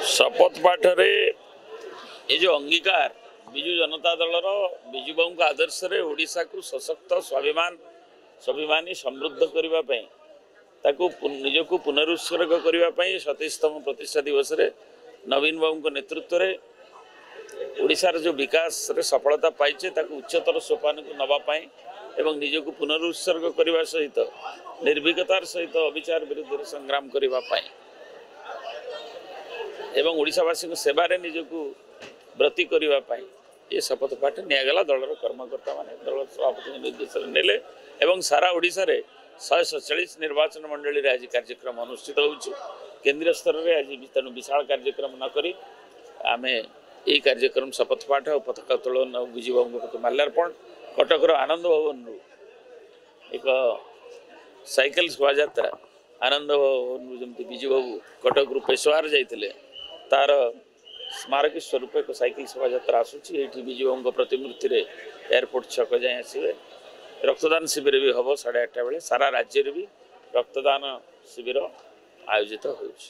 शपथ पाठ रे ये जो अंगीकार विजु जनता दलर विजु बाबू आदर्श रे ओडिशा को सशक्त स्वाभिमानी समृद्ध करने निजक पुनरुत्सर्ग करने 27तम प्रतिष्ठा दिवस रे नवीन बाबू नेतृत्व रे ओडिशार जो विकास रे सफलता पाइचे ताकू उच्चतर सोपान को नवापाई एवं निजक पुनरुत्सर्ग करने सहित निर्भीकतार सहित अविचार विरुद्ध संग्राम करने एवं ओडिशावासी सेवारे निजकू व्रती करने ये शपथ पाठ निगला दलर कर्मकर्ता मान दल सभापति निर्देश नेले एवं सारा ओडिशा रे 147 निर्वाचन मंडली रे आज कार्यक्रम अनुष्ठित होउछि। केंद्रीय स्तर रे आज तेणु विशाल कार्यक्रम न करी आमे यही कार्यक्रम शपथ पाठ और पताका उत्तोलन और विजु बाबू प्रति माल्यार्पण कटकर आनंद भवन रु एक साइकेल शोभायात्रा आनंद भवन जमती विजु बाबू कटक रु पेशवार जाइतिले तार स्मारक स्वरूप एक साइकेल शोभायात्रा आसूची ये विजु बाबू प्रतिमूर्ति रे एयरपोर्ट छक जाए आसवे रक्तदान शिविर भी हम 8:30 बेले सारा राज्य भी रक्तदान शिविर आयोजित होउछि।